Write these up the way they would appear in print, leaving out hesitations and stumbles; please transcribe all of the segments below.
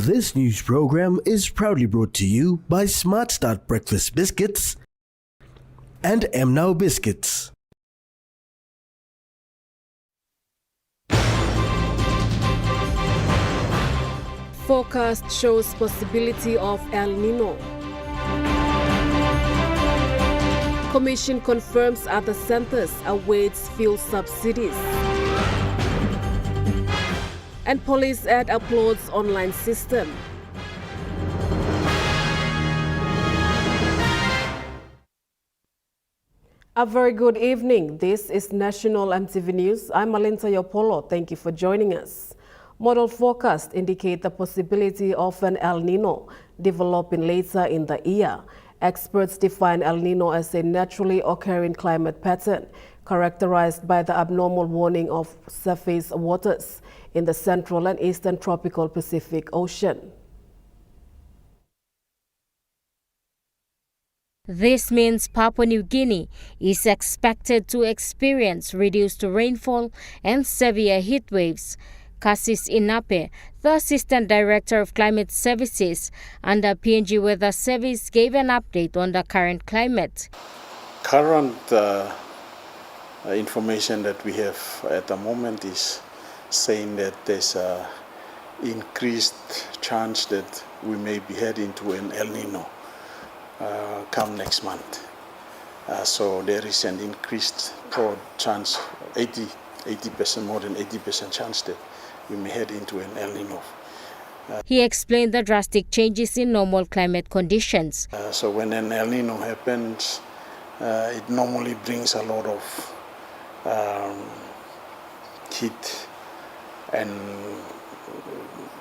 This news program is proudly brought to you by Smart Start Breakfast Biscuits and Now Biscuits. Forecast shows possibility of El Nino. Commission confirms other centers awaits fuel subsidies. And police ad applauds online system. A very good evening. This is National EMTV News. I'm Malinta Yopolo. Thank you for joining us. Model forecasts indicate the possibility of an El Nino developing later in the year. Experts define El Nino as a naturally occurring climate pattern characterized by the abnormal warming of surface waters in the central and eastern tropical Pacific Ocean. This means Papua New Guinea is expected to experience reduced rainfall and severe heat waves. Cassis Inape, the Assistant Director of Climate Services under PNG Weather Service, gave an update on the current climate. Current information that we have at the moment is saying that there's an increased chance that we may be heading to an El Nino come next month. So there is an increased chance, 80%, more than 80% chance that we may head into an El Nino. He explained the drastic changes in normal climate conditions. So when an El Nino happens, it normally brings a lot of heat and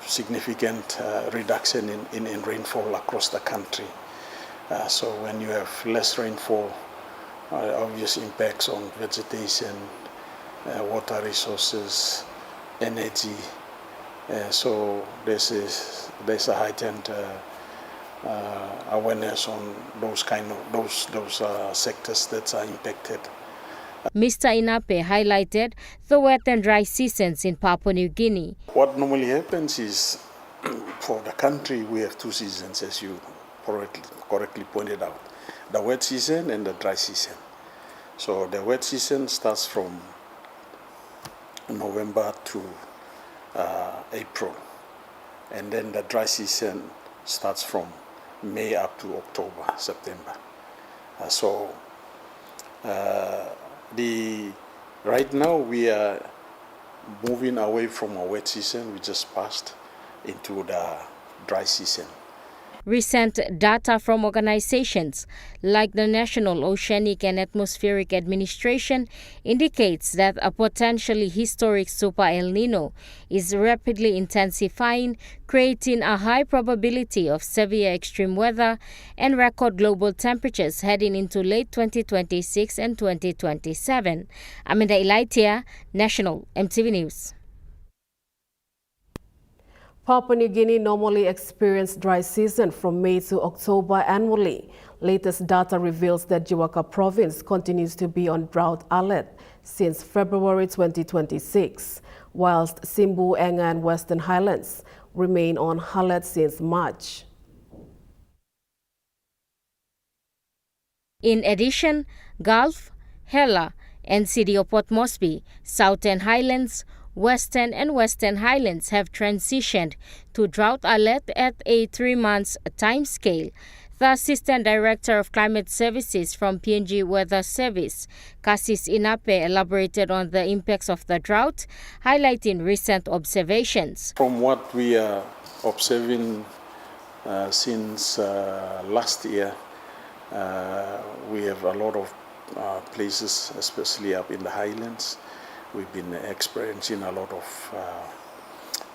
significant reduction in rainfall across the country. So when you have less rainfall, obvious impacts on vegetation, water resources, energy. So there's a heightened awareness on those sectors that are impacted. Mr. Inape highlighted the wet and dry seasons in Papua New Guinea. What normally happens is, for the country, we have two seasons, as you correctly pointed out, the wet season and the dry season. So the wet season starts from November to April, and then the dry season starts from May up to October, September. Right now we are moving away from a wet season we just passed into the dry season. Recent data from organizations like the National Oceanic and Atmospheric Administration indicates that a potentially historic Super El Nino is rapidly intensifying, creating a high probability of severe extreme weather and record global temperatures heading into late 2026 and 2027. Amanda Ilaitia, National EMTV News. Papua New Guinea normally experiences dry season from May to October annually. Latest data reveals that Jiwaka province continues to be on drought alert since February 2026, whilst Simbu, Enga and Western Highlands remain on alert since March. In addition, Gulf, Hela, and City of Port Moresby, Southern Highlands, Western and Western Highlands have transitioned to drought alert at a 3-month time scale. The Assistant Director of Climate Services from PNG Weather Service, Cassis Inape, elaborated on the impacts of the drought, highlighting recent observations. From what we are observing since last year, we have a lot of places, especially up in the highlands. We've been experiencing a lot of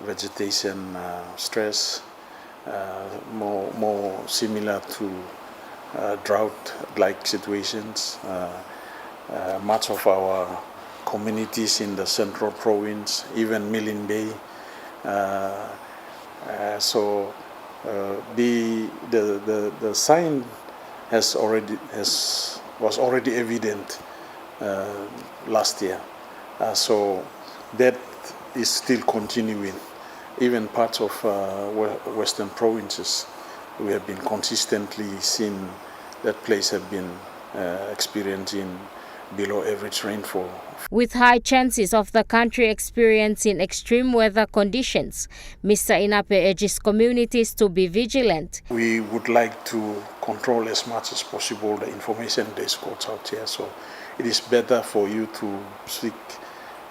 vegetation stress, more similar to drought-like situations. Much of our communities in the central province, even Milne Bay. The sign was already evident last year. So that is still continuing. even parts of western provinces, we have been consistently seeing that place have been experiencing below average rainfall. With high chances of the country experiencing extreme weather conditions, Mr. Inape urges communities to be vigilant. We would like to control as much as possible the information that goes out here. So it is better for you to seek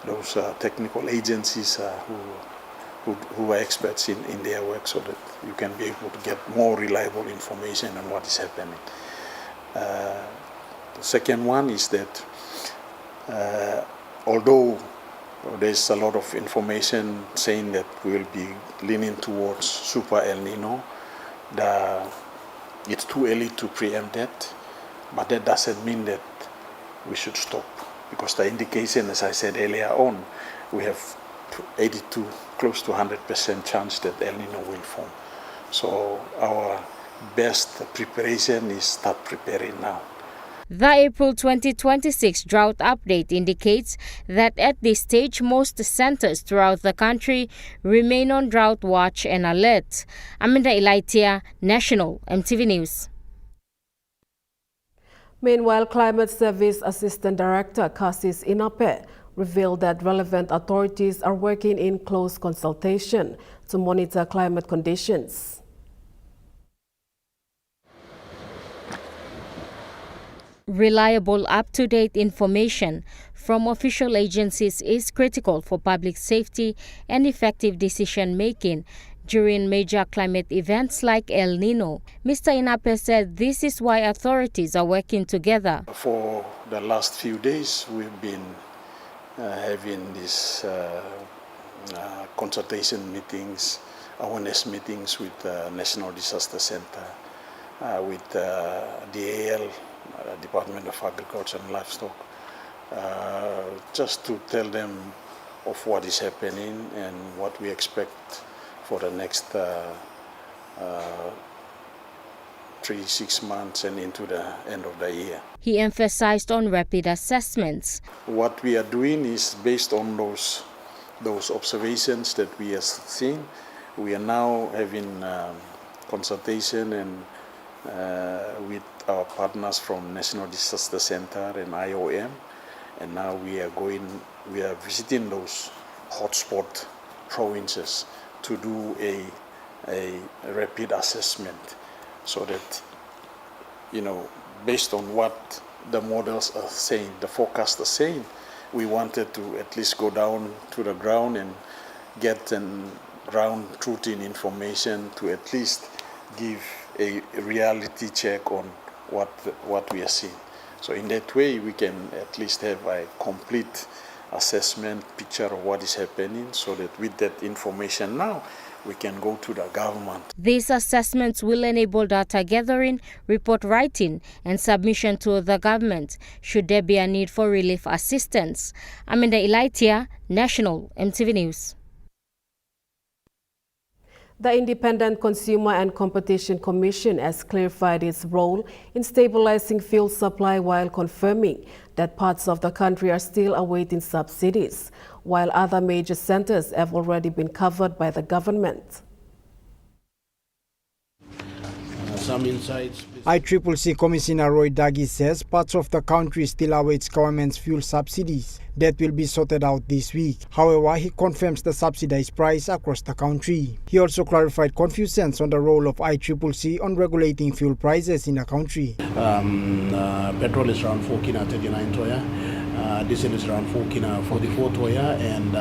those technical agencies who are experts in their work, so that you can be able to get more reliable information on what is happening. The second one is that although there's a lot of information saying that we will be leaning towards Super El Nino, it's too early to preempt that, but that doesn't mean that we should stop, because the indication, as I said earlier on, we have 82, close to 100% chance that El Nino will form. So our best preparation is start preparing now. The April 2026 drought update indicates that at this stage, most centers throughout the country remain on drought watch and alert. Aminda Ilaitia, National EMTV News. Meanwhile, Climate Service Assistant Director Cassis Inape revealed that relevant authorities are working in close consultation to monitor climate conditions. Reliable, up-to-date information from official agencies is critical for public safety and effective decision-making during major climate events like El Nino. Mr. Inape said this is why authorities are working together. For the last few days, we've been having these consultation meetings, awareness meetings with National Disaster Center, with DAL, Department of Agriculture and Livestock, just to tell them of what is happening and what we expect for the next 3-6 months and into the end of the year. He emphasized on rapid assessments. What we are doing is based on those observations that we have seen. We are now having consultation and with our partners from National Disaster Center and IOM, and now we are visiting those hotspot provinces to do a rapid assessment, so that, based on what the models are saying, the forecast are saying, we wanted to at least go down to the ground and get ground truthing information to at least give a reality check on what we are seeing. So in that way, we can at least have a complete assessment picture of what is happening, so that with that information now, we can go to the government. These assessments will enable data gathering, report writing, and submission to the government should there be a need for relief assistance. Aminda Ilaitia, National EMTV News. The Independent Consumer and Competition Commission has clarified its role in stabilizing fuel supply while confirming that parts of the country are still awaiting subsidies, while other major centers have already been covered by the government. Some insights. ICCC Commissioner Roy Dagi says parts of the country still awaits government's fuel subsidies that will be sorted out this week. However, he confirms the subsidized price across the country. He also clarified confusions on the role of ICCC on regulating fuel prices in the country. Petrol is around 4 kina 39 toya, diesel is around 4 kina 44 toya, and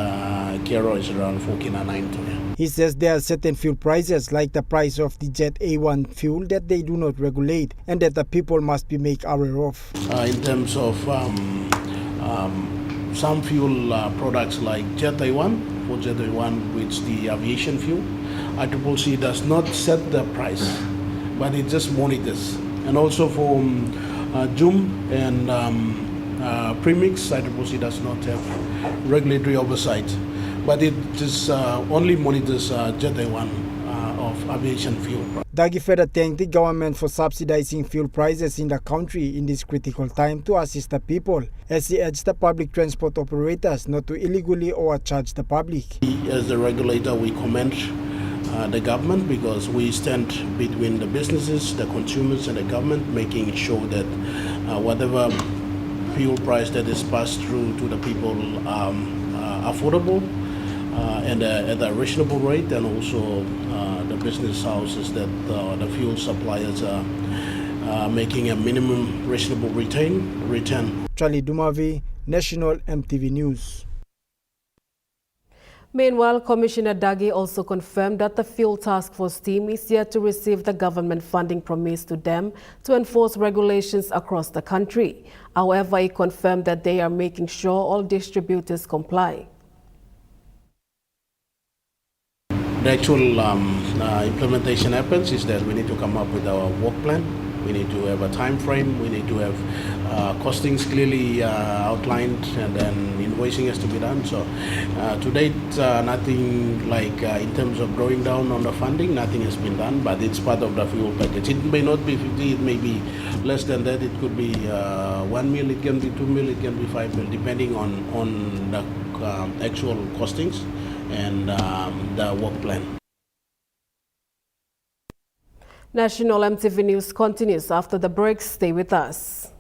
kero is around 4 kina 9 toya. He says there are certain fuel prices like the price of the Jet A1 fuel that they do not regulate and that the people must be made aware of. In terms of some fuel products like Jet A1, for Jet A1, which the aviation fuel, ICCC does not set the price, but it just monitors. And also for Joom and Premix, ICCC does not have regulatory oversight, but it just only monitors Jet A1 of aviation fuel. Dagi further thanked the government for subsidizing fuel prices in the country in this critical time to assist the people, as he urged the public transport operators not to illegally overcharge the public. As the regulator, we commend the government because we stand between the businesses, the consumers and the government, making sure that whatever fuel price that is passed through to the people are affordable and at a reasonable rate, and also the business houses that the fuel suppliers are making a minimum reasonable return. Charlie Dumavi, National EMTV News. Meanwhile, Commissioner Dagi also confirmed that the Fuel Task Force team is yet to receive the government funding promised to them to enforce regulations across the country. However, he confirmed that they are making sure all distributors comply. The actual implementation happens is that we need to come up with our work plan. We need to have a time frame. We need to have costings clearly outlined, and then invoicing has to be done. So to date, nothing like in terms of drawing down on the funding, nothing has been done, but it's part of the fuel package. It may not be 50, it may be less than that. It could be 1 mil, it can be 2 mil, it can be 5 mil, depending on the actual costings and the work plan. National EMTV News continues after the break. Stay with us.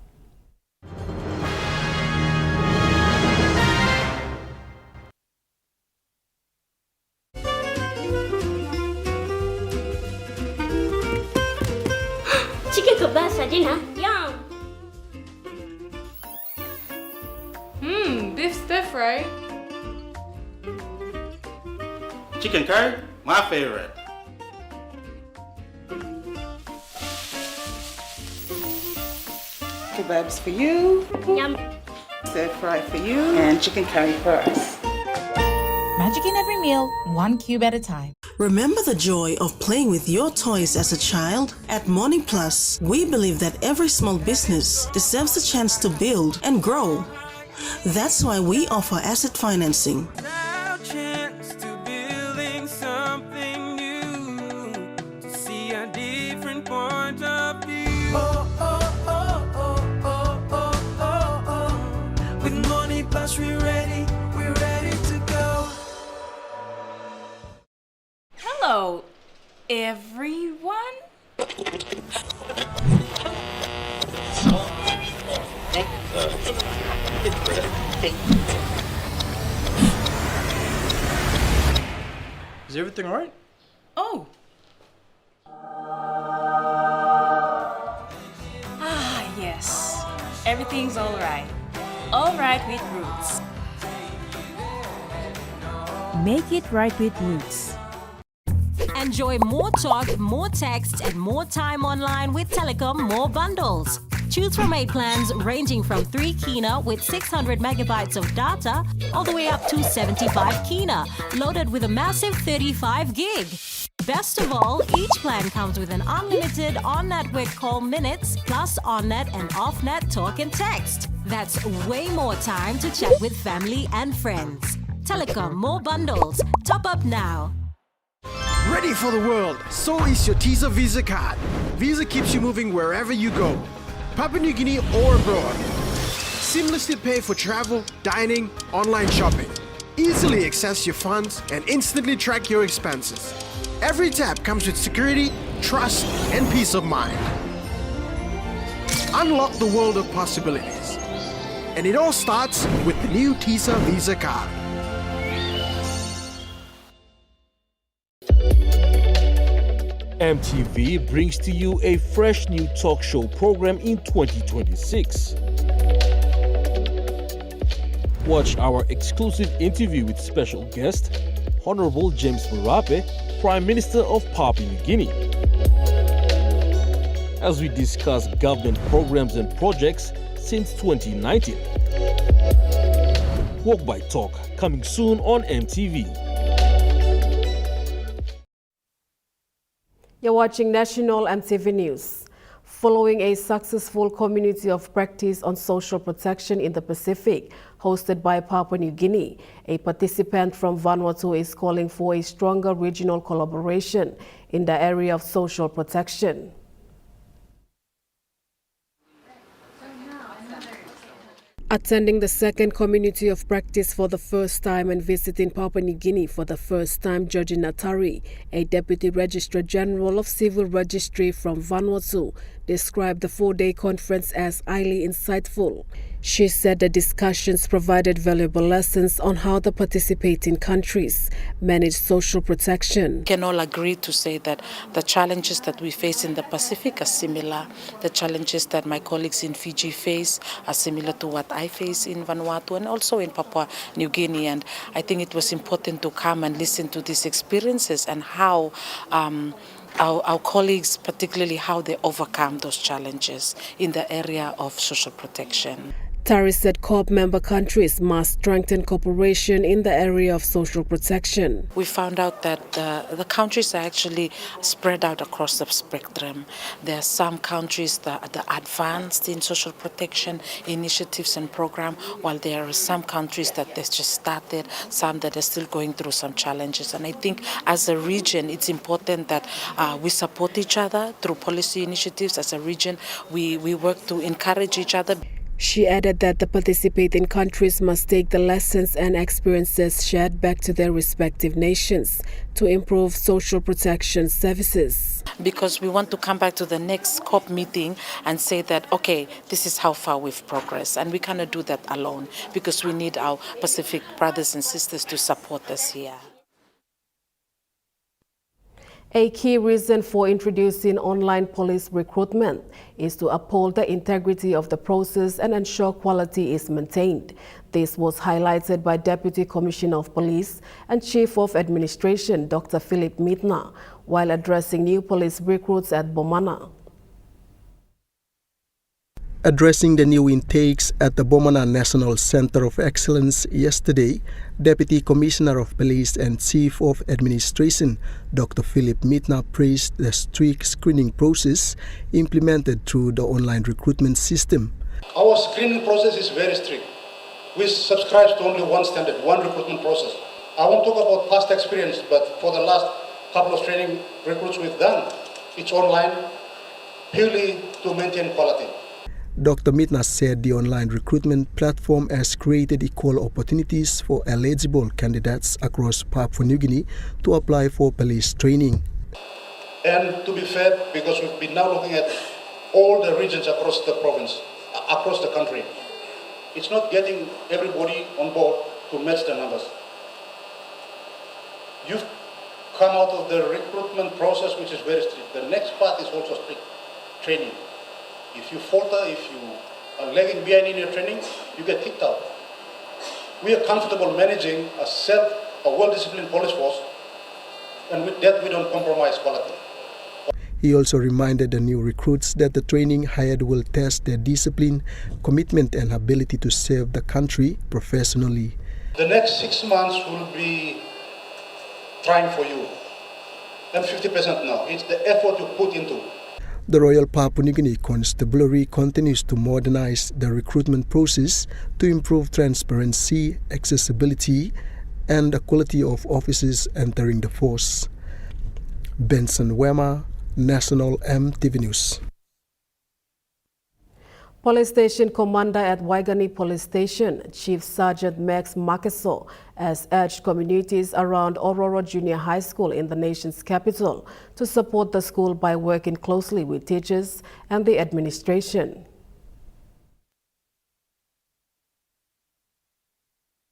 Chicken kebab saja nak? Yum. Beef stiff, right? Chicken curry, my favorite. Kebabs for you, Yum. stir fry for you, and chicken curry for us. Magic in every meal, one cube at a time. Remember the joy of playing with your toys as a child? At Morning Plus, we believe that every small business deserves a chance to build and grow. That's why we offer asset financing. Hello, everyone. Is everything all right? Oh. Yes. Everything's all right. All right with Roots. Make it right with Roots. Enjoy more talk, more text, and more time online with Telecom More Bundles. Choose from 8 plans ranging from 3 kina with 600 megabytes of data all the way up to 75 kina, loaded with a massive 35 gig. Best of all, each plan comes with an unlimited on-network call minutes plus on-net and off-net talk and text. That's way more time to chat with family and friends. Telecom More Bundles. Top up now. Ready for the world, so is your TISA Visa card. Visa keeps you moving wherever you go, Papua New Guinea or abroad. Seamlessly pay for travel, dining, online shopping. Easily access your funds and instantly track your expenses. Every tap comes with security, trust, and peace of mind. Unlock the world of possibilities. And it all starts with the new TISA Visa card. EMTV brings to you a fresh new talk show program in 2026. Watch our exclusive interview with special guest, Honorable James Marape, Prime Minister of Papua New Guinea, as we discuss government programs and projects since 2019. Walk by Talk, coming soon on EMTV. You're watching National EMTV News. following a successful community of practice on social protection in the Pacific, hosted by Papua New Guinea. A participant from Vanuatu is calling for a stronger regional collaboration in the area of social protection. Attending the second community of practice for the first time and visiting Papua New Guinea for the first time, Georgie Natari, a Deputy Registrar General of Civil Registry from Vanuatu, described the four-day conference as highly insightful. She said the discussions provided valuable lessons on how the participating countries manage social protection. We can all agree to say that the challenges that we face in the Pacific are similar. The challenges that my colleagues in Fiji face are similar to what I face in Vanuatu and also in Papua New Guinea. And I think it was important to come and listen to these experiences and how our colleagues, particularly how they overcome those challenges in the area of social protection. Tari said COP member countries must strengthen cooperation in the area of social protection. We found out that the countries are actually spread out across the spectrum. There are some countries that are advanced in social protection initiatives and programs, while there are some countries that they just started, some that are still going through some challenges. And I think as a region, it's important that we support each other through policy initiatives. As a region, we work to encourage each other. She added that the participating countries must take the lessons and experiences shared back to their respective nations to improve social protection services. Because we want to come back to the next COP meeting and say that, okay, this is how far we've progressed. And we cannot do that alone because we need our Pacific brothers and sisters to support us here. A key reason for introducing online police recruitment is to uphold the integrity of the process and ensure quality is maintained. This was highlighted by Deputy Commissioner of Police and Chief of Administration, Dr. Philip Mitna, while addressing new police recruits at Bomana. Addressing the new intakes at the Bomana National Center of Excellence yesterday, Deputy Commissioner of Police and Chief of Administration, Dr. Philip Mitna, praised the strict screening process implemented through the online recruitment system. Our screening process is very strict. We subscribe to only one standard, one recruitment process. I won't talk about past experience, but for the last couple of training recruits we've done, it's online purely to maintain quality. Dr. Mitna said the online recruitment platform has created equal opportunities for eligible candidates across Papua New Guinea to apply for police training. And to be fair, because we've been now looking at all the regions across the province, across the country, it's not getting everybody on board to match the numbers. You've come out of the recruitment process, which is very strict. The next part is also strict training. If you falter, if you are lagging behind in your training, you get kicked out. We are comfortable managing a well-disciplined police force, and with that we don't compromise quality. He also reminded the new recruits that the training hired will test their discipline, commitment and ability to serve the country professionally. The next 6 months will be trying for you, and 50% now. It's the effort you put into. The Royal Papua New Guinea Constabulary continues to modernize the recruitment process to improve transparency, accessibility, and the quality of officers entering the force. Benson Wema, National EMTV News. Police Station Commander at Waigani Police Station, Chief Sergeant Max Makeso, has urged communities around Ororo Junior High School in the nation's capital to support the school by working closely with teachers and the administration.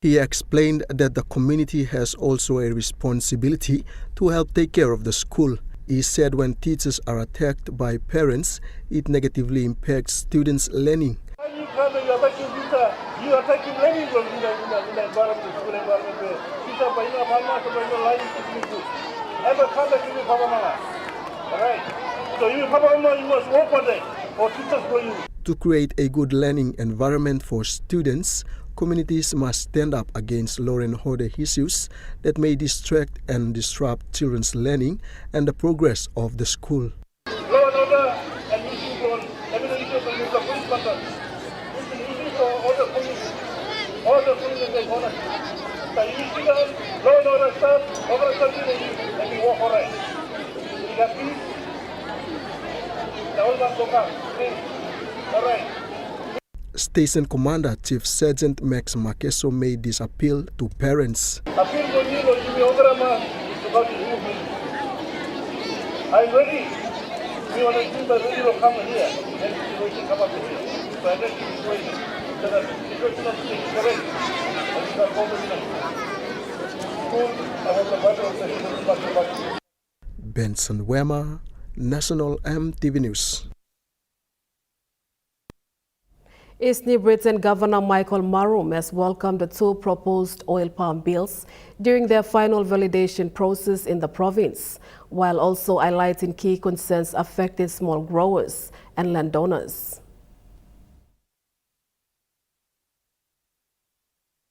He explained that the community has also a responsibility to help take care of the school. He said when teachers are attacked by parents, it negatively impacts students' learning. You are taking learning in the environment, school environment where teachers are lying to you. Ever come back to the Papa. Alright? So you must work on that, or teachers for you. To create a good learning environment for students, communities must stand up against law and order issues that may distract and disrupt children's learning and the progress of the school. Law and order and issue on the police and they want us. So you see that law and order stuff, over something and we walk all right. We got peace. The whole man go back. All right. Station Commander Chief Sergeant Max Makeso made this appeal to parents. I'm ready. We want to see the radio come here and situation come up here. So I guess this is waiting. So that the situation of the thing is correct. And we can go to the school. I have the battle of the Benson Wema, National EMTV News. East New Britain Governor Michael Marum has welcomed the two proposed oil palm bills during their final validation process in the province, while also highlighting key concerns affecting small growers and landowners.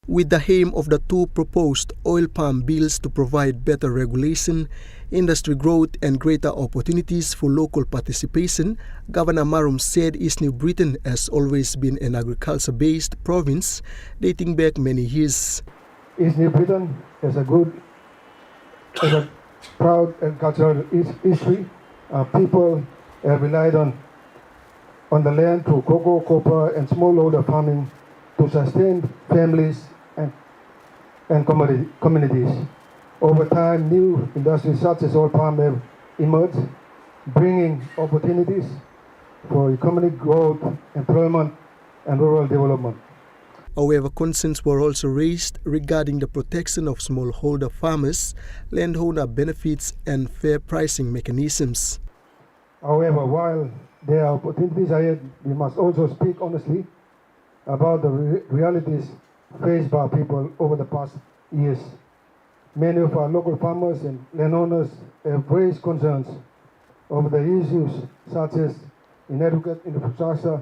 With the aim of the two proposed oil palm bills to provide better regulation, industry growth and greater opportunities for local participation, Governor Marum said East New Britain has always been an agriculture-based province dating back many years. East New Britain has a proud agricultural history. People have relied on the land through cocoa, copper and smallholder farming to sustain families and communities. Over time, new industries such as oil palm have emerged, bringing opportunities for economic growth, employment, and rural development. However, concerns were also raised regarding the protection of smallholder farmers, landowner benefits, and fair pricing mechanisms. However, while there are opportunities ahead, we must also speak honestly about the realities faced by people over the past years. Many of our local farmers and landowners have raised concerns over the issues such as inadequate infrastructure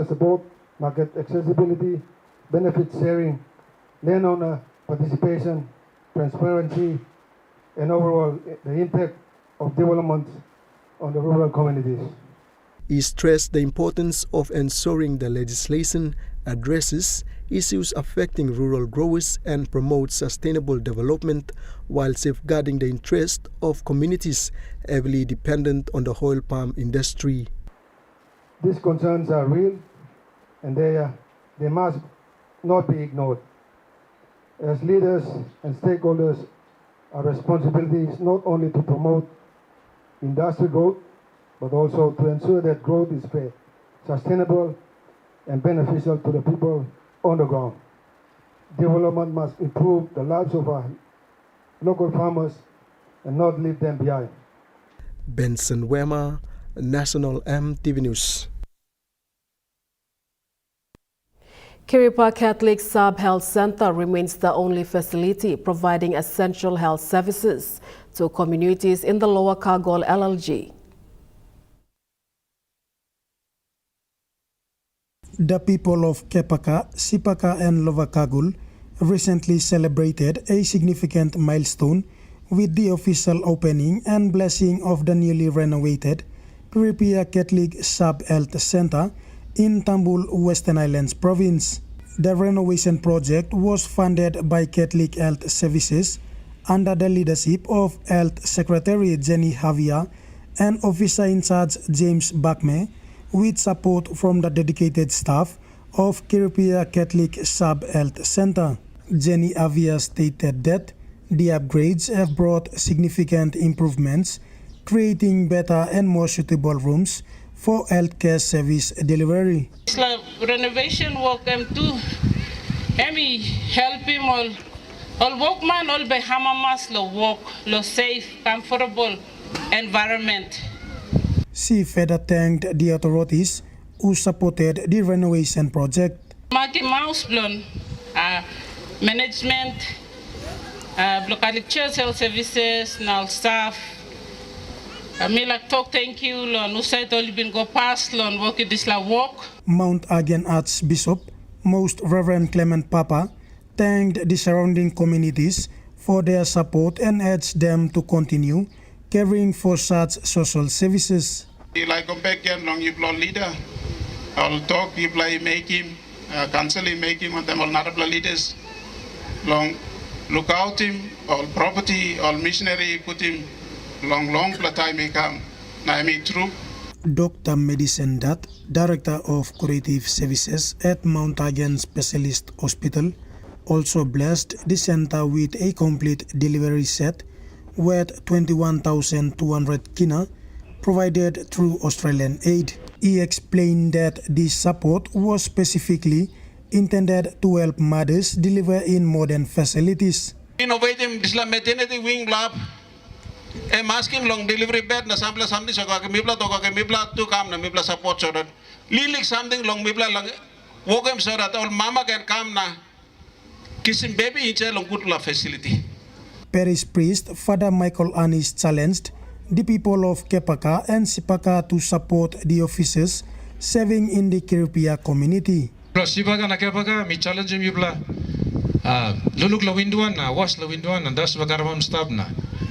support, market accessibility, benefit sharing, landowner participation, transparency, and overall the impact of development on the rural communities. He stressed the importance of ensuring the legislation addresses issues affecting rural growers and promotes sustainable development while safeguarding the interest of communities heavily dependent on the oil palm industry. These concerns are real and they must not be ignored. As leaders and stakeholders, our responsibility is not only to promote industry growth, but also to ensure that growth is fair, sustainable, and beneficial to the people on the ground. Development must improve the lives of our local farmers and not leave them behind. Benson Wema, National EMTV News. Kiripa Catholic Sub-Health Center remains the only facility providing essential health services to communities in the Lower Kagol LLG. The people of Kepaka, Sipaka and Lower Kagul recently celebrated a significant milestone with the official opening and blessing of the newly renovated Kiripa Catholic Sub-Health Center in Tambul, Western Islands Province. The renovation project was funded by Catholic Health Services under the leadership of Health Secretary Jenny Havia and Officer in Charge James Bakme, with support from the dedicated staff of Kiripa Catholic Sub-Health Center. Jenny Havia stated that the upgrades have brought significant improvements, creating better and more suitable rooms for healthcare service delivery. It's like renovation work to help him all workman all by hamamas lo work lo safe comfortable environment. She further thanked the authorities who supported the renovation project. Maki Mouse Blon, management, local church health services, now staff. Me like talk thank you, lon. Usai toli bin go past lon work this la work. Mount Again Archbishop, Most Reverend Clement Papa, thanked the surrounding communities for their support and urged them to continue caring for such social services. Like come back here long you blood leader. I'll talk you play make him council making on them all honorable leaders long look out him all property all missionary put him long time come Naimi true. Dr. Medicine Dat, Director of Curative Services at Mount Hagen Specialist Hospital, also blessed the center with a complete delivery set worth 21,200 kina provided through Australian aid. He explained that this support was specifically intended to help mothers deliver in modern facilities. Innovative Islam maternity wing lab a masking long delivery bed na sample something so ka mibla to ka mibla to come na mibla support so that lilik something long mibla lang wokem so that all mama can come na kissing baby in long good facility. Parish priest Father Michael Anis challenged the people of Kepaka and Sipaka to support the officers serving in the Kiripia community. Sipaka na Kepaka mi challenge mibla luluk la winduan na was la winduan and das bagaramam stab na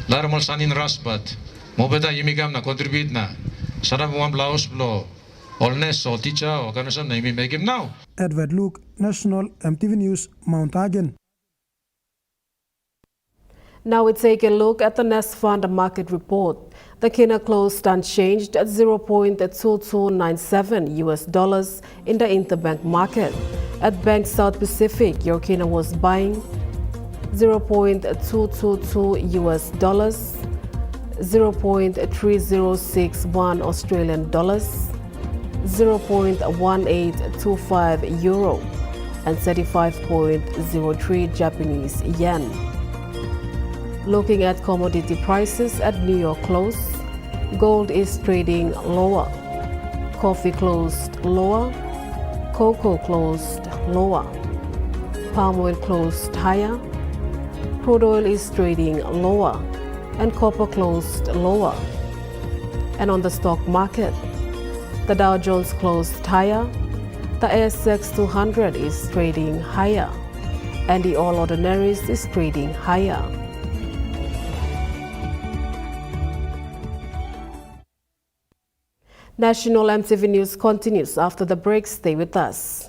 Larmal sanin rasbat, mobeta yimigam na contribute na. Sarap mo ang blaus blo, allness o teacher o kanasam na imi make him now. Edward Luke, National EMTV News, Mount Hagen. Now we take a look at the Nest Fund market report. The kina closed unchanged at $0.2297 US in the interbank market. At Bank South Pacific, your kina was buying $0.222 US, $0.3061 Australian dollars, 0.1825 euro, and 35.03 Japanese yen. Looking at commodity prices at New York close, gold is trading lower, coffee closed lower, cocoa closed lower, palm oil closed higher, crude oil is trading lower, and copper closed lower. And on the stock market, the Dow Jones closed higher, the ASX 200 is trading higher, and the All Ordinaries is trading higher. National EMTV News continues after the break. Stay with us.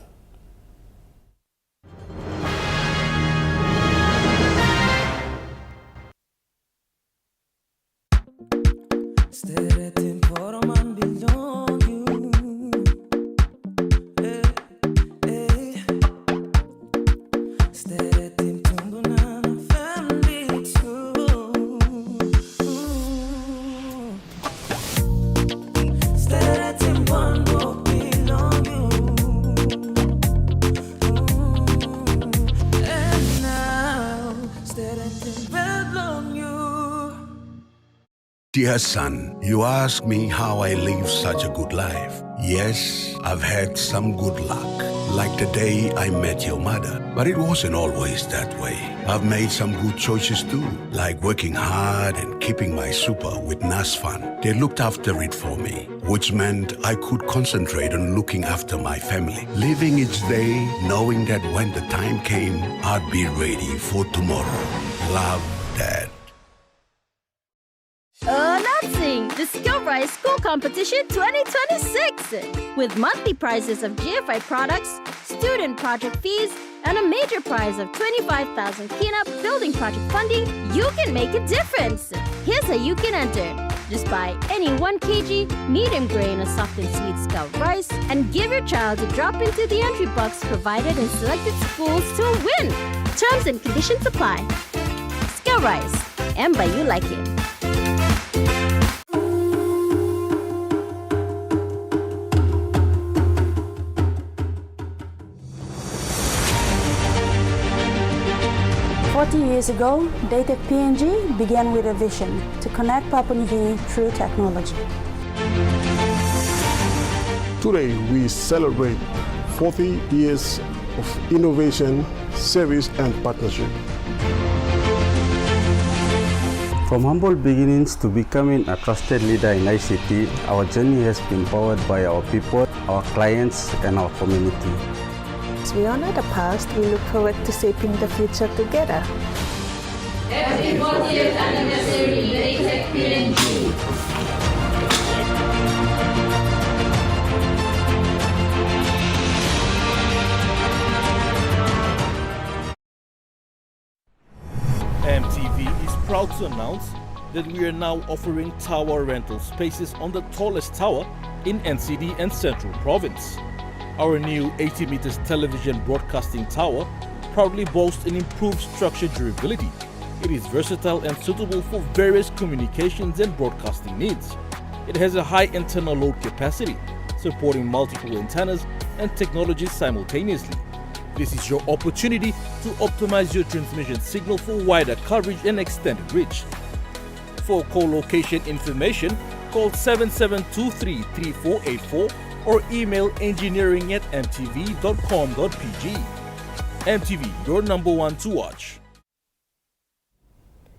Dear son, you ask me how I live such a good life. Yes, I've had some good luck, like the day I met your mother. But it wasn't always that way. I've made some good choices too, like working hard and keeping my super with NASFAN. They looked after it for me, which meant I could concentrate on looking after my family. Living each day, knowing that when the time came, I'd be ready for tomorrow. Love, Dad. Announcing the Skill-Rise School Competition 2026! With monthly prizes of GFI products, student project fees, and a major prize of 25,000 Kina building project funding, you can make a difference! Here's how you can enter. Just buy any 1 kg medium grain or soft and sweet Scout rice and give your child a drop into the entry box provided in selected schools to win! Terms and conditions apply. Skill-Rise. And by you like it. Years ago, Data PNG began with a vision to connect Papua New Guinea through technology. Today, we celebrate 40 years of innovation, service, and partnership. From humble beginnings to becoming a trusted leader in ICT, our journey has been powered by our people, our clients, and our community. As we honor the past, we look forward to shaping the future together. Happy 40th anniversary, Data PNG. to announce that we are now offering tower rental spaces on the tallest tower in NCD and Central Province. Our new 80 meters television broadcasting tower proudly boasts an improved structure durability. It is versatile and suitable for various communications and broadcasting needs. It has a high internal load capacity, supporting multiple antennas and technologies simultaneously. This is your opportunity to optimize your transmission signal for wider coverage and extended reach. For co-location information, call 7723-3484 or email engineering@mtv.com.pg. MTV, your number one to watch.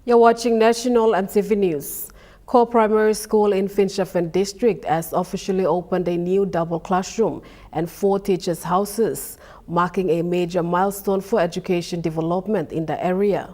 You're watching National MTV News. Core Primary School in Finschhafen District has officially opened a new double classroom and 4 teachers' houses, marking a major milestone for education development in the area.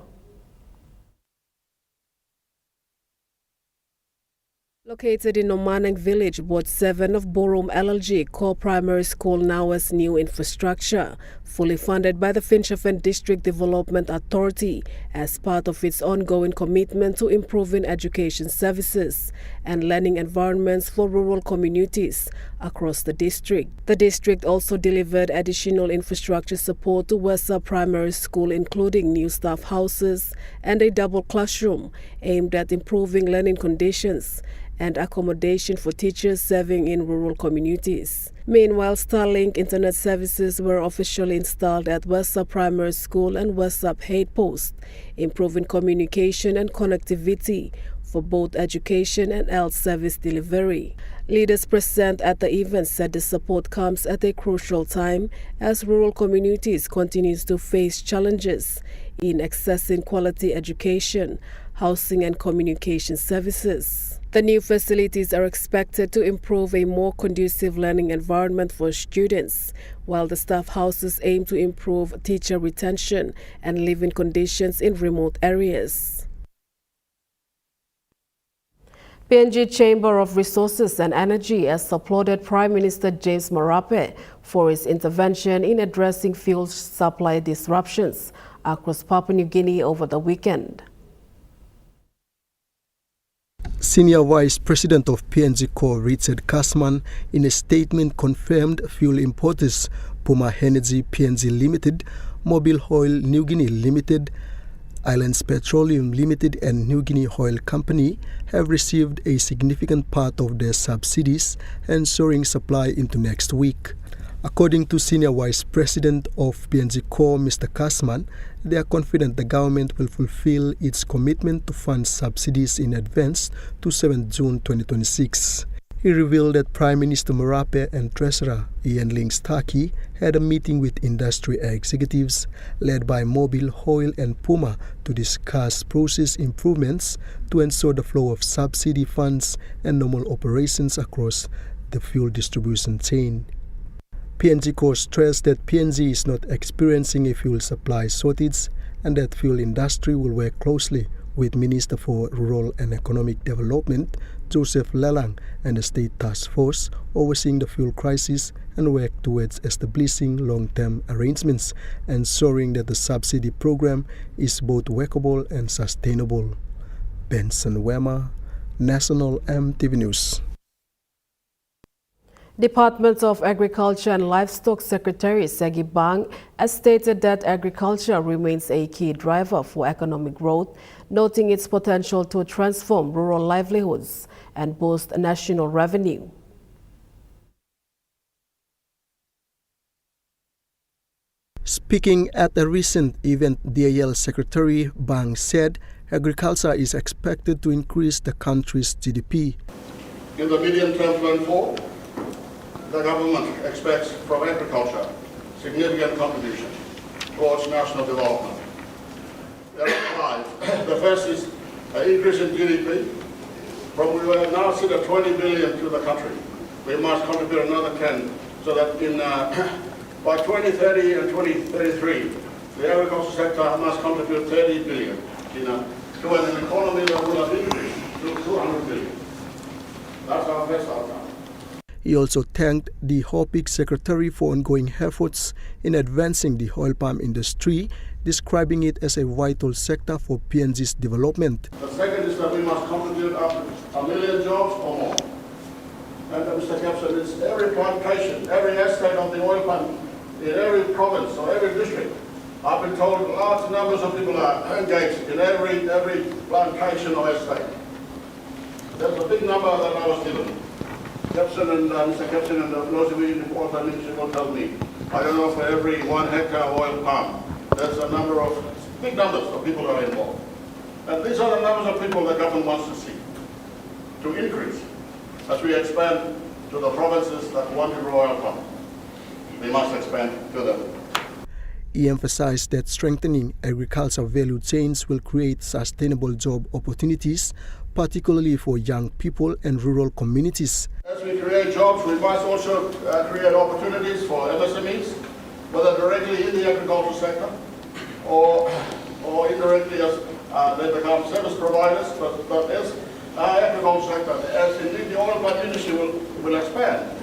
Located in Omanang Village, Ward 7 of Borom LLG, Core Primary School now has new infrastructure, fully funded by the Finschhafen District Development Authority as part of its ongoing commitment to improving education services and learning environments for rural communities across the district. The district also delivered additional infrastructure support to Wessa Primary School, including new staff houses and a double classroom aimed at improving learning conditions and accommodation for teachers serving in rural communities. Meanwhile, Starlink internet services were officially installed at Wessa Primary School and Wessa Head Post, improving communication and connectivity for both education and health service delivery. Leaders present at the event said the support comes at a crucial time as rural communities continue to face challenges in accessing quality education, housing and communication services. The new facilities are expected to improve a more conducive learning environment for students, while the staff houses aim to improve teacher retention and living conditions in remote areas. PNG Chamber of Resources and Energy has applauded Prime Minister James Marape for his intervention in addressing fuel supply disruptions across Papua New Guinea over the weekend. Senior Vice President of PNG Core Richard Kasman, in a statement, confirmed fuel importers Puma Energy PNG Limited, Mobile Oil New Guinea Limited, Islands Petroleum Limited and New Guinea Oil Company have received a significant part of their subsidies, ensuring supply into next week. According to Senior Vice President of PNG Core, Mr. Kasman, they are confident the government will fulfill its commitment to fund subsidies in advance to 7 June 2026. He revealed that Prime Minister Marape and Treasurer Ian Ling-Starkey had a meeting with industry executives led by Mobile Oil and Puma to discuss process improvements to ensure the flow of subsidy funds and normal operations across the fuel distribution chain. PNG Core stressed that PNG is not experiencing a fuel supply shortage and that fuel industry will work closely with Minister for Rural and Economic Development Joseph Lelang and the State Task Force overseeing the fuel crisis and work towards establishing long-term arrangements, ensuring that the subsidy program is both workable and sustainable. Benson Wema, National MTV News. Department of Agriculture and Livestock Secretary Segi Bang has stated that agriculture remains a key driver for economic growth, noting its potential to transform rural livelihoods and boost national revenue. Speaking at a recent event, DAL Secretary Bang said agriculture is expected to increase the country's GDP. In the medium-term plan 4, the government expects from agriculture significant contribution towards national development. There are 5. The first is an increase in GDP. From we will now see the 20 billion to the country. We must contribute another 10, so that in by 2030 and 2033, the agriculture sector must contribute 30 billion, to an economy that will have increased to 200 billion. That's our best outcome. He also thanked the HOPIC secretary for ongoing efforts in advancing the oil palm industry, describing it as a vital sector for PNG's development. The second is that we must contribute up to 1 million jobs or more. And Mr. Capson, it's every plantation, every estate of the oil palm, in every province or every district. I've been told large numbers of people are engaged in every plantation or estate. There's a big number that I was given. Capson and Mr. Capson and those of you in the water ministry will tell me. I don't know, for every 1 hectare of oil palm, there's a number of, big numbers of people that are involved. And these are the numbers of people the government wants to see, to increase as we expand to the provinces that want to grow oil palm. We must expand to them. He emphasized that strengthening agricultural value chains will create sustainable job opportunities, particularly for young people and rural communities. As we create jobs, we must also create opportunities for MSMEs, whether directly in the agricultural sector or indirectly as they become service providers, but as agricultural sector, as indeed the oil palm industry will expand.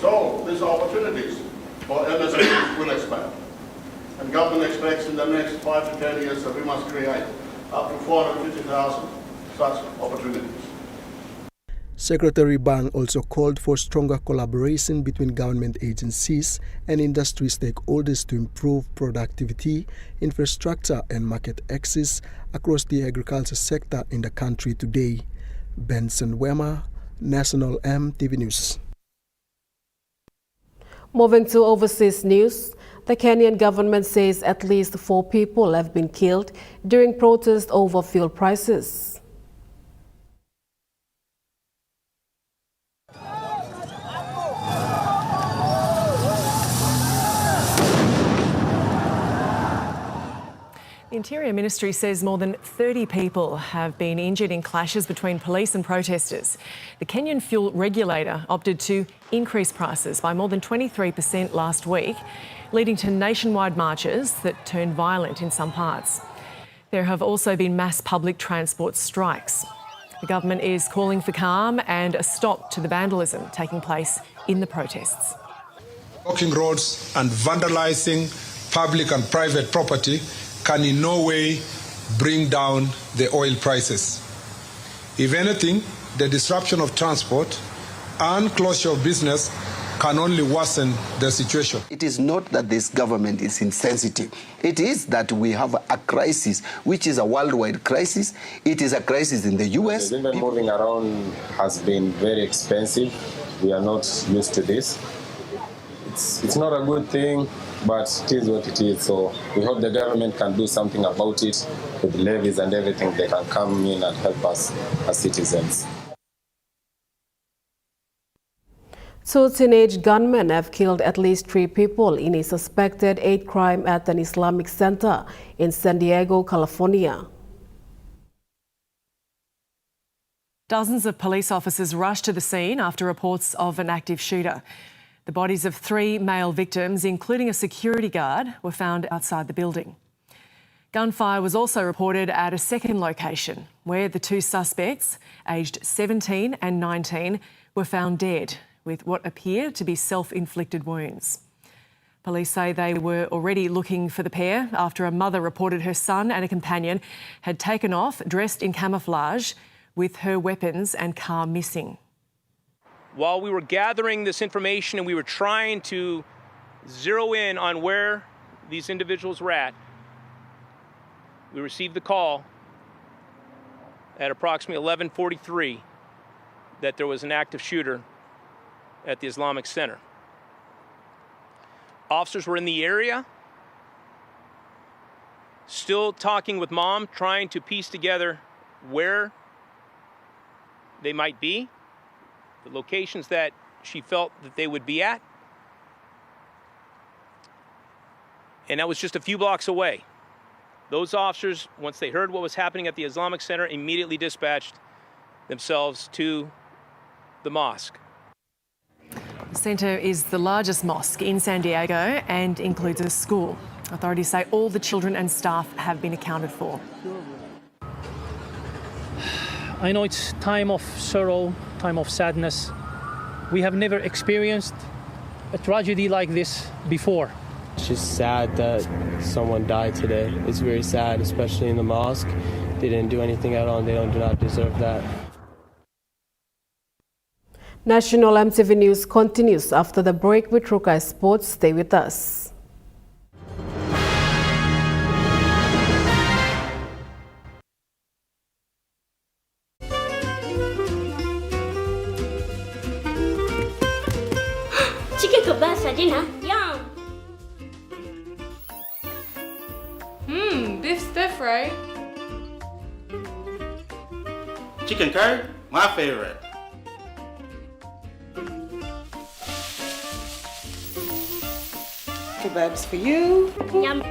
So these opportunities for MSMEs will expand. And government expects in the next 5 to 10 years that we must create up to 450,000 such opportunities. Secretary Bang also called for stronger collaboration between government agencies and industry stakeholders to improve productivity, infrastructure and market access across the agriculture sector in the country today. Benson Wema, National EMTV News. Moving to overseas news, the Kenyan government says at least 4 people have been killed during protests over fuel prices. The Interior Ministry says more than 30 people have been injured in clashes between police and protesters. The Kenyan fuel regulator opted to increase prices by more than 23% last week, leading to nationwide marches that turned violent in some parts. There have also been mass public transport strikes. The government is calling for calm and a stop to the vandalism taking place in the protests. Blocking roads and vandalising public and private property can in no way bring down the oil prices. If anything, the disruption of transport and closure of business can only worsen the situation. It is not that this government is insensitive. It is that we have a crisis, which is a worldwide crisis. It is a crisis in the US. Even moving around has been very expensive. We are not used to this. It's not a good thing, but it is what it is. So we hope the government can do something about it with levies and everything. They can come in and help us as citizens. 2 teenage gunmen have killed at least 3 people in a suspected hate crime at an Islamic center in San Diego, California. Dozens of police officers rushed to the scene after reports of an active shooter. The bodies of 3 male victims, including a security guard, were found outside the building. Gunfire was also reported at a second location where the 2 suspects, aged 17 and 19, were found dead with what appear to be self-inflicted wounds. Police say they were already looking for the pair after a mother reported her son and a companion had taken off dressed in camouflage with her weapons and car missing. While we were gathering this information and we were trying to zero in on where these individuals were at, we received the call at approximately 11:43 that there was an active shooter at the Islamic Center. Officers were in the area, still talking with mom, trying to piece together where they might be, the locations that she felt that they would be at. And that was just a few blocks away. Those officers, once they heard what was happening at the Islamic Center, immediately dispatched themselves to the mosque. The centre is the largest mosque in San Diego and includes a school. Authorities say all the children and staff have been accounted for. I know it's time of sorrow, time of sadness, We have never experienced a tragedy like this before. It's just sad that someone died today. It's very sad, especially in the mosque. They didn't do anything at all and they do not deserve that. National MTV News continues after the break with Rukai Sports. Stay with us. Chicken kebab for dinner. Yum. Beef stir fry. Chicken curry, my favorite. Kebabs for you. Yum.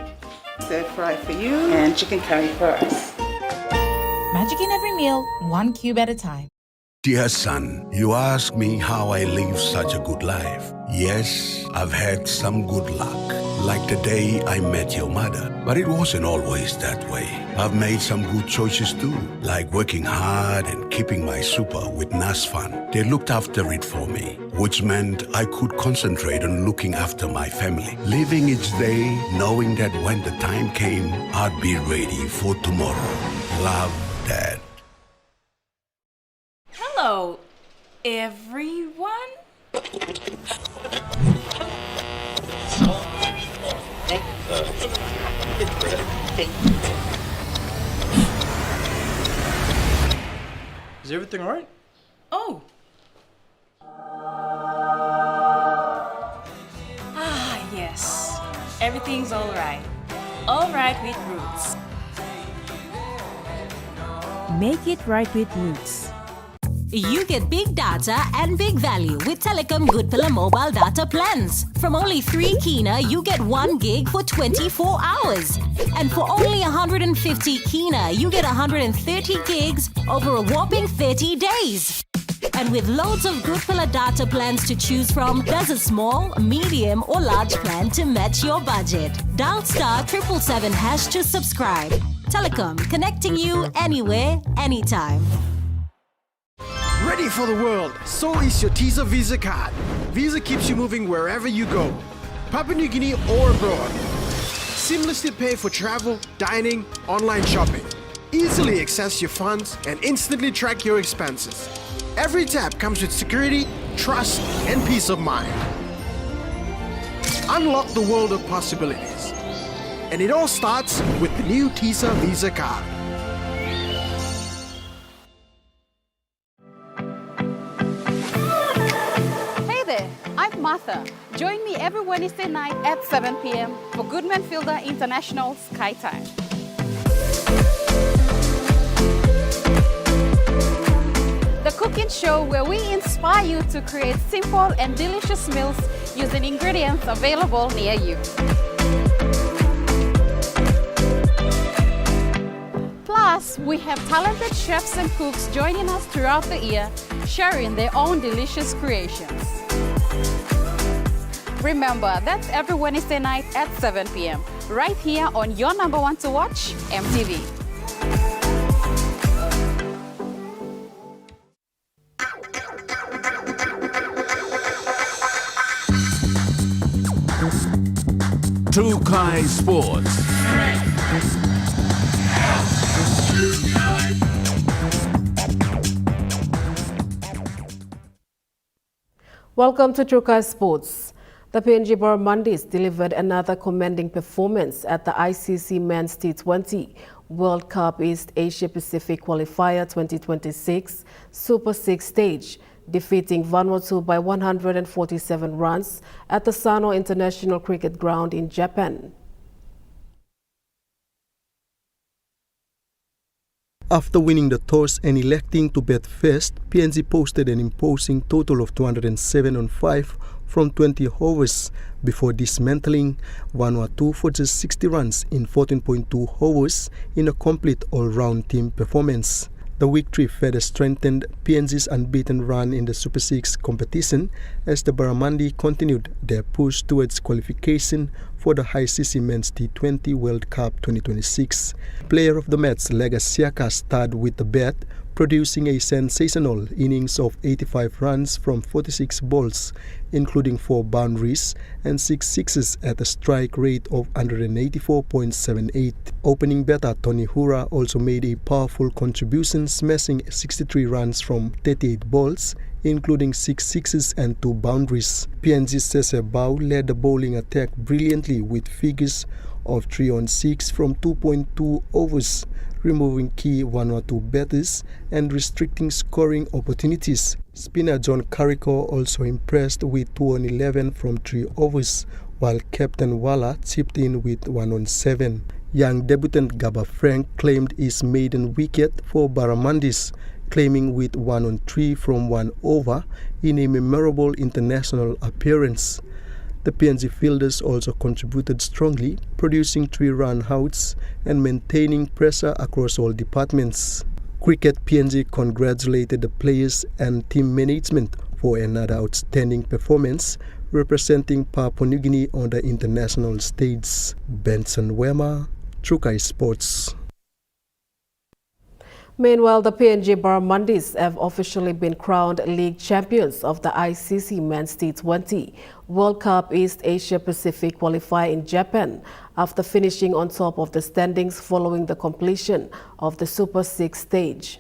Stir fry for you. And chicken curry for us. Magic in every meal, one cube at a time. Dear son, you ask me how I live such a good life. Yes, I've had some good luck, like the day I met your mother. But it wasn't always that way. I've made some good choices too, like working hard and keeping my super with NASFAN. They looked after it for me, which meant I could concentrate on looking after my family, living each day knowing that when the time came, I'd be ready for tomorrow. Love, Dad. Hello, everyone. Is everything all right? Oh. Yes. Everything's all right. All right with Roots. Make it right with Roots. You get big data and big value with Telecom Good Pillar mobile data plans. From only 3 kina, you get 1 gig for 24 hours. And for only 150 kina, you get 130 gigs over a whopping 30 days. And with loads of Good Pillar data plans to choose from, there's a small, medium or large plan to match your budget. Dial *777# to subscribe. Telecom, connecting you anywhere, anytime. Ready for the world, so is your Visa Visa card. Visa keeps you moving wherever you go, Papua New Guinea or abroad. Seamlessly pay for travel, dining, online shopping. Easily access your funds and instantly track your expenses. Every tap comes with security, trust, and peace of mind. Unlock the world of possibilities. And it all starts with the new Visa Visa card. I'm Martha. Join me every Wednesday night at 7 p.m. for Goodman Fielder International Sky Time. The cooking show where we inspire you to create simple and delicious meals using ingredients available near you. Plus, we have talented chefs and cooks joining us throughout the year, sharing their own delicious creations. Remember, that's every Wednesday night at 7 p.m. right here on your number one to watch, MTV. Rukai Sports. Welcome to Rukai Sports. The PNG Barramundis delivered another commanding performance at the ICC Men's T20 World Cup East Asia Pacific Qualifier 2026 Super 6 stage, defeating Vanuatu by 147 runs at the Sano International Cricket Ground in Japan. After winning the toss and electing to bat first, PNG posted an imposing total of 207 on 5 from 20 overs before dismantling Vanuatu for just 60 runs in 14.2 overs in a complete all-round team performance. The victory further strengthened PNG's unbeaten run in the Super 6 competition as the Barramundi continued their push towards qualification for the ICC Men's T20 World Cup 2026. Player of the match Lega Siaka starred with the bat producing a sensational innings of 85 runs from 46 balls, including 4 boundaries and 6 sixes at a strike rate of 184.78. Opening batter Tony Hura also made a powerful contribution, smashing 63 runs from 38 balls, including 6 sixes and 2 boundaries. PNG's Sese Bao led the bowling attack brilliantly with figures of 3 on 6 from 2.2 overs, removing key 1 or 2 batters and restricting scoring opportunities. Spinner John Carrico also impressed with 2 on 11 from 3 overs, while Captain Walla chipped in with 1 on 7. Young debutant Gabba Frank claimed his maiden wicket for Barramundis, claiming with 1 on 3 from 1 over in a memorable international appearance. The PNG fielders also contributed strongly, producing 3-run outs and maintaining pressure across all departments. Cricket PNG congratulated the players and team management for another outstanding performance representing Papua New Guinea on the international stage. Benson Wema, Trukai Sports. Meanwhile, the PNG Barramundis have officially been crowned league champions of the ICC Men's T20 World Cup East Asia Pacific qualifier in Japan after finishing on top of the standings following the completion of the Super 6 stage.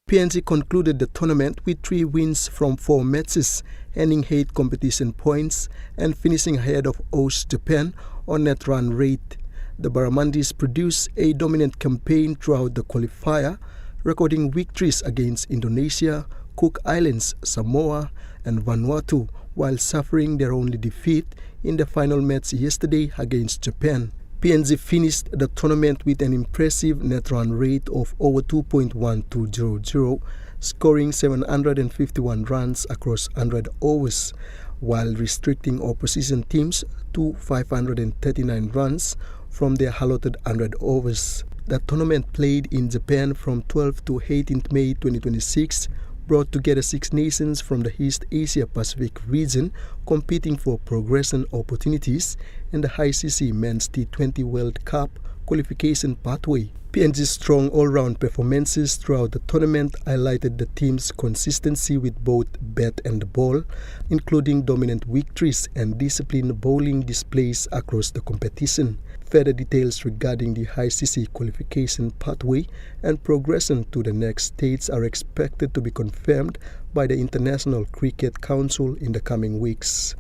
PNG concluded the tournament with 3 wins from 4 matches, earning 8 competition points and finishing ahead of host Japan on net run rate. The Barramundis produced a dominant campaign throughout the qualifier, recording victories against Indonesia, Cook Islands, Samoa, and Vanuatu, while suffering their only defeat in the final match yesterday against Japan. PNG finished the tournament with an impressive net run rate of over 2.1200, scoring 751 runs across 100 overs, while restricting opposition teams to 539 runs from their allotted 100 overs. The tournament, played in Japan from 12 to 18 May 2026, brought together 6 nations from the East Asia Pacific region competing for progression opportunities in the ICC Men's T20 World Cup qualification pathway. PNG's strong all-round performances throughout the tournament highlighted the team's consistency with both bat and ball, including dominant victories and disciplined bowling displays across the competition. Further details regarding the ICC qualification pathway and progression to the next stage are expected to be confirmed by the International Cricket Council in the coming weeks.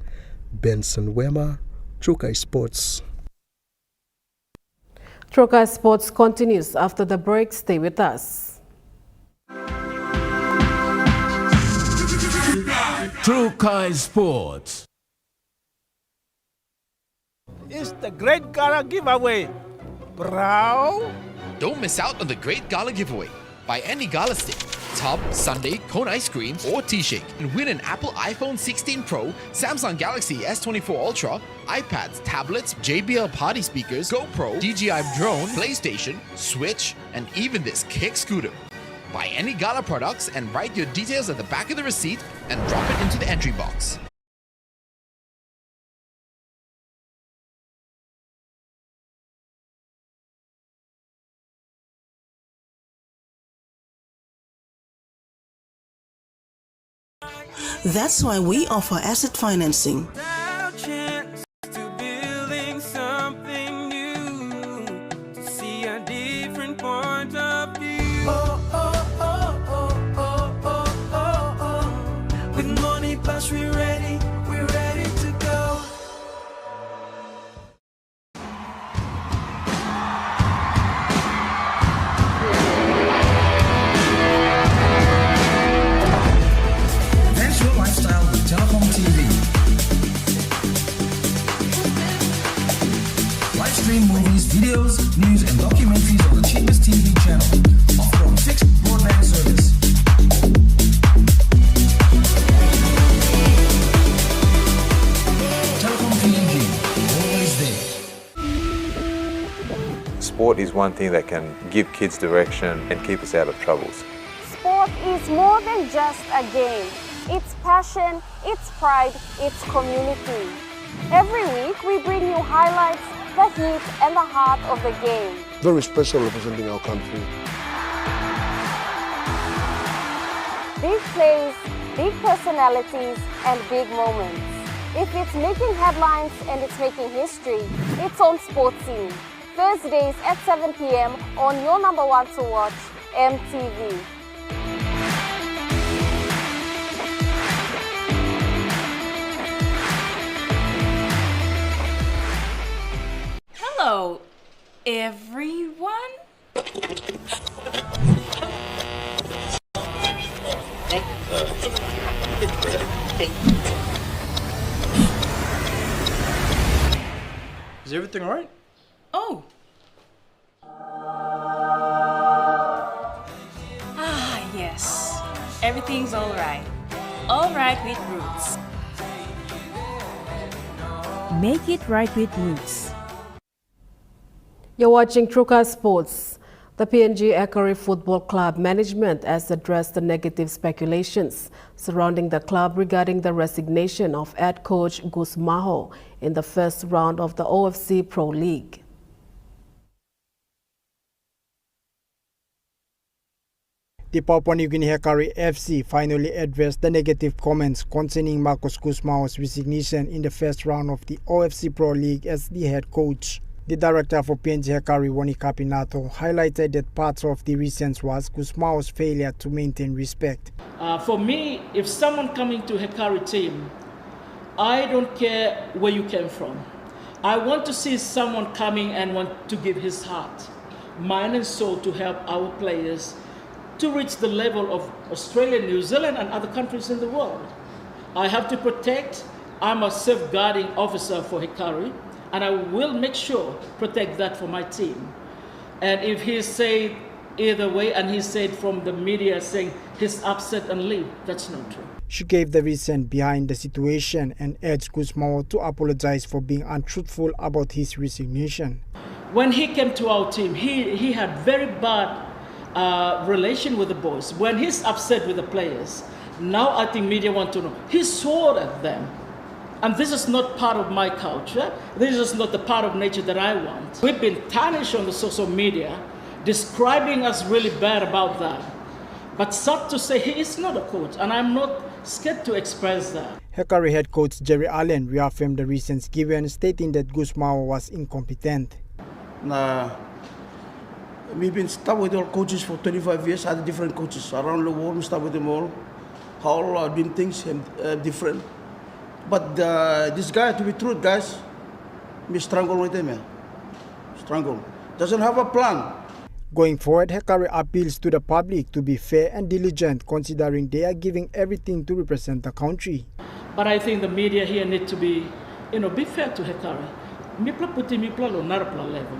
Benson Wema, Trukai Sports. Trukai Sports continues after the break. Stay with us. Trukai Sports. It's the Great Gala giveaway, bro. Don't miss out on the Great Gala giveaway. Buy any Gala stick, tub, sundae, cone ice cream, or T-shake and win an Apple iPhone 16 Pro, Samsung Galaxy S24 Ultra, iPads, tablets, JBL party speakers, GoPro, DJI drone, PlayStation, Switch, and even this kick scooter. Buy any Gala products and write your details at the back of the receipt and drop it into the entry box. That's why we offer asset financing. With money plus we're ready to go. Dance your lifestyle with Telecom TV. Live stream movies, videos, news, and documentaries on the cheapest TV channel. Offer on fixed broadband service. Telecom TV, always there. Sport is one thing that can give kids direction and keep us out of troubles. Sport is more than just a game. It's passion, it's pride, it's community. Every week we bring you highlights, the heat and the heart of the game. very special representing our country. Big plays, big personalities, and big moments. If it's making headlines and it's making history, it's on Sports Scene. Thursdays at 7 p.m. on your number one to watch, EMTV. Hello, everyone. Is everything all right? Oh. Yes. Everything's all right. All right with Roots. Make it right with Roots. You're watching Truka Sports. The PNG Ekari Football Club management has addressed the negative speculations surrounding the club regarding the resignation of head coach Gus Maho in the first round of the OFC Pro League. The Papua New Guinea Hekari FC finally addressed the negative comments concerning Marcus Gus Maho's resignation in the first round of the OFC Pro League as the head coach. The director for PNG Hekari, Woni Kapinato, highlighted that part of the reasons was Gus Maho's failure to maintain respect. For me, if someone coming to Hekari team, I don't care where you came from. I want to see someone coming and want to give his heart, mind and soul to help our players to reach the level of Australia, New Zealand and other countries in the world. I have to protect. I'm a safeguarding officer for Hekari, and I will make sure protect that for my team. And if he said either way, and he said from the media saying he's upset and leave, that's not true. She gave the reason behind the situation and urged Gus Maho to apologize for being untruthful about his resignation. When he came to our team, he had very bad relation with the boys. When he's upset with the players, now I think media want to know, he swore at them. And this is not part of my culture. This is not the part of nature that I want. We've been tarnished on the social media, describing us really bad about that. But sad to say, he is not a coach, and I'm not scared to express that. Hekari head coach Jerry Allen reaffirmed the reasons given, stating that Gus Maho was incompetent. We've been stuck with our coaches for 25 years, had different coaches around the world. We stuck with them all doing things different. But this guy, to be true, guys, we struggle with him. Struggle. Doesn't have a plan. Going forward, Hekari appeals to the public to be fair and diligent, considering they are giving everything to represent the country. But I think the media here need to be fair to Hekari. Mipla puti mipla lo narapla level.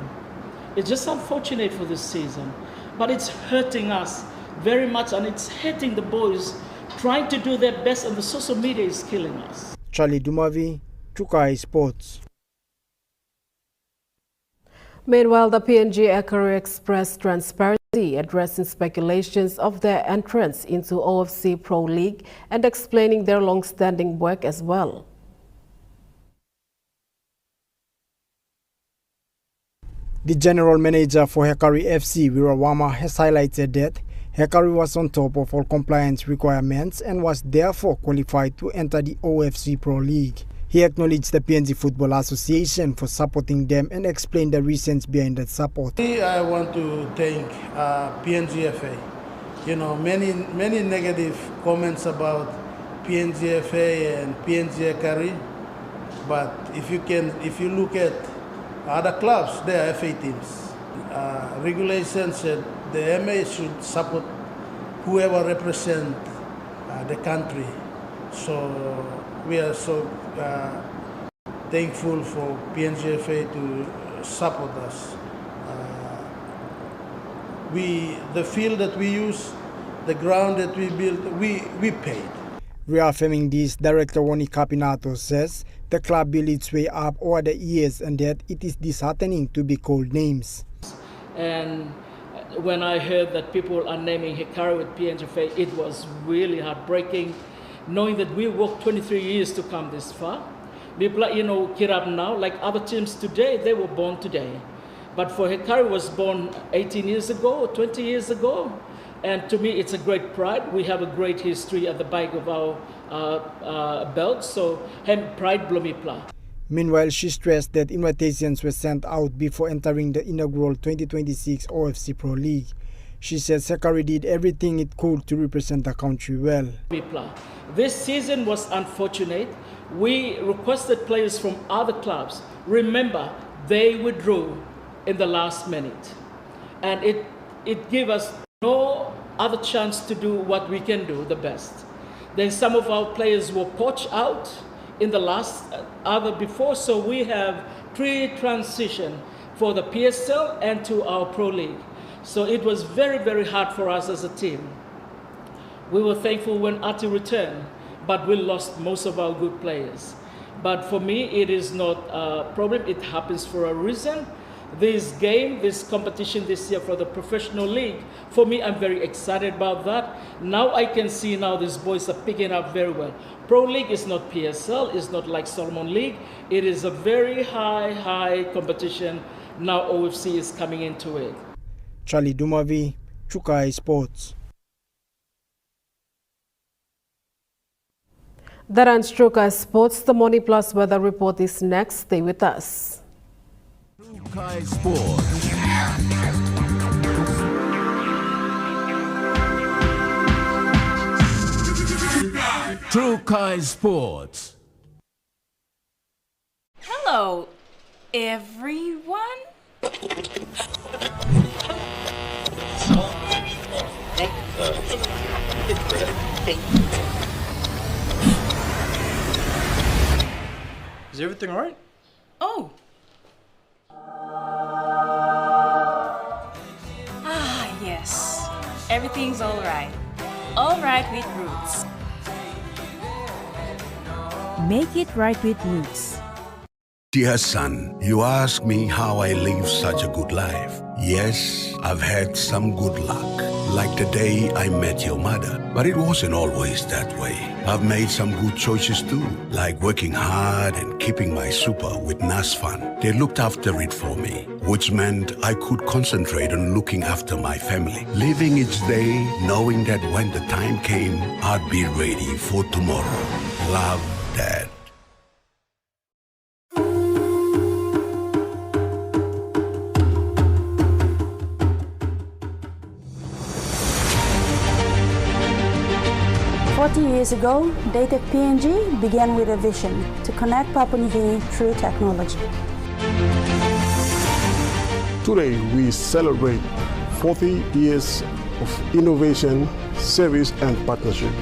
It's just unfortunate for this season, but it's hurting us very much, and it's hurting the boys trying to do their best, and the social media is killing us. Charlie Dumavi, Trukai Sports. Meanwhile, the PNG Ekari expressed transparency, addressing speculations of their entrance into OFC Pro League and explaining their long-standing work as well. The general manager for Hekari FC, Wirawama, has highlighted that Hekari was on top of all compliance requirements and was therefore qualified to enter the OFC Pro League. He acknowledged the PNG Football Association for supporting them and explained the reasons behind that support. I want to thank PNGFA. Many negative comments about PNGFA and PNG Hekari, but if you look at other clubs, they are FA teams. Regulations said the MA should support whoever represents the country. So we are so thankful for PNGFA to support us. The field that we use, the ground that we built, we paid. Reaffirming this, Director Woni Kapinato says the club built its way up over the years and that it is disheartening to be called names. And when I heard that people are naming Hekari with PNGFA, it was really heartbreaking, knowing that we worked 23 years to come this far. People, Kirab now, like other teams today, they were born today. But for Hekari was born 18 years ago, 20 years ago. And to me, it's a great pride. We have a great history at the back of our belt. So, hem pride blomipla. Meanwhile, she stressed that invitations were sent out before entering the inaugural 2026 OFC Pro League. She said Hekari did everything it could to represent the country well. This season was unfortunate. We requested players from other clubs. Remember, they withdrew in the last minute. And it gave us no other chance to do what we can do the best. Then some of our players were poached out in the last other before, so we have pre-transition for the PSL and to our Pro League. So it was very, very hard for us as a team. We were thankful when Ati returned, but we lost most of our good players. But for me, it is not a problem. It happens for a reason. This game, this competition this year for the professional league, for me, I'm very excited about that. Now I can see now these boys are picking up very well. Pro League is not PSL, it's not like Solomon League. It is a very high competition. Now OFC is coming into it. Charlie Dumavi, Chukai Sports. That ends Chukai Sports. The Money Plus weather report is next. Stay with us. Chukai Sports. Chukai Sports. Hello, everyone. Is everything alright? Oh. Yes. Everything's alright. Alright with Roots. Make it right with Roots. Dear son, you ask me how I live such a good life. Yes, I've had some good luck, like the day I met your mother. But it wasn't always that way. I've made some good choices too, like working hard and keeping my super with NASFAN. They looked after it for me, which meant I could concentrate on looking after my family, living each day knowing that when the time came, I'd be ready for tomorrow. Love, Dad. Years ago, Data PNG began with a vision to connect Papua New Guinea through technology. Today, we celebrate 40 years of innovation, service, and partnership.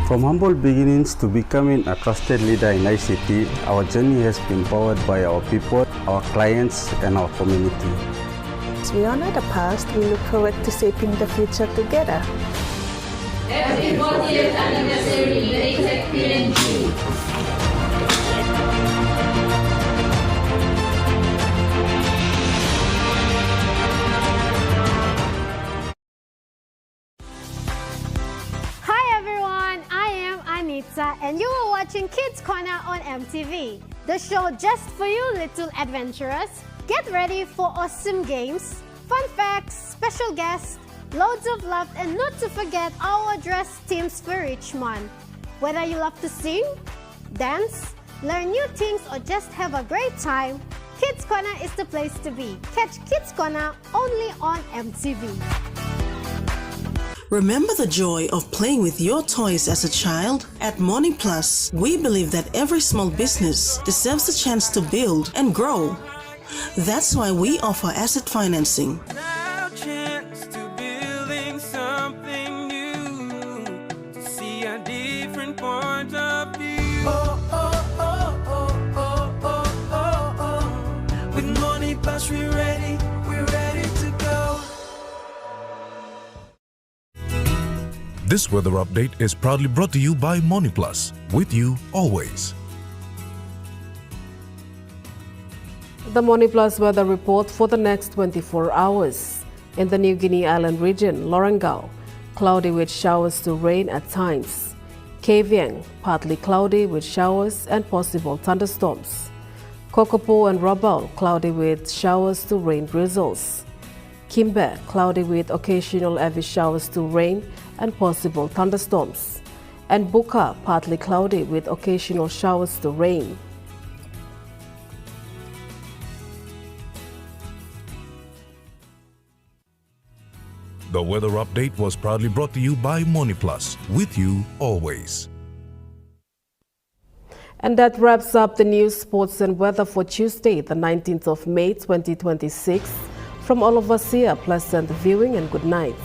From humble beginnings to becoming a trusted leader in ICT, our journey has been powered by our people, our clients, and our community. As we honor the past, we look forward to shaping the future together. Happy 40th anniversary, Data PNG. Hi everyone, I am Anita and you are watching Kids Corner on EMTV. The show just for you little adventurers. Get ready for awesome games, fun facts, special guests, loads of love, and not to forget our dress teams for each month. Whether you love to sing, dance, learn new things, or just have a great time, Kids Corner is the place to be. Catch Kids Corner only on EMTV. Remember the joy of playing with your toys as a child? At Morning Plus, we believe that every small business deserves a chance to build and grow. That's why we offer asset financing. With Money Plus, we're ready to go. This weather update is proudly brought to you by Money Plus, with you always. The Money Plus weather report for the next 24 hours. In the New Guinea Island region, Lorengau, cloudy with showers to rain at times. Kavieng, partly cloudy with showers and possible thunderstorms. Kokopo and Rabaul, cloudy with showers to rain drizzles. Kimbe, cloudy with occasional heavy showers to rain and possible thunderstorms. And Buka, partly cloudy with occasional showers to rain. The weather update was proudly brought to you by MoneyPlus, with you always. And that wraps up the news, sports and weather for Tuesday, the 19th of May 2026. From all of us here, pleasant viewing and good night.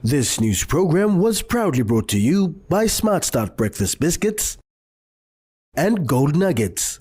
This news program was proudly brought to you by Smart Start Breakfast Biscuits and Gold Nuggets.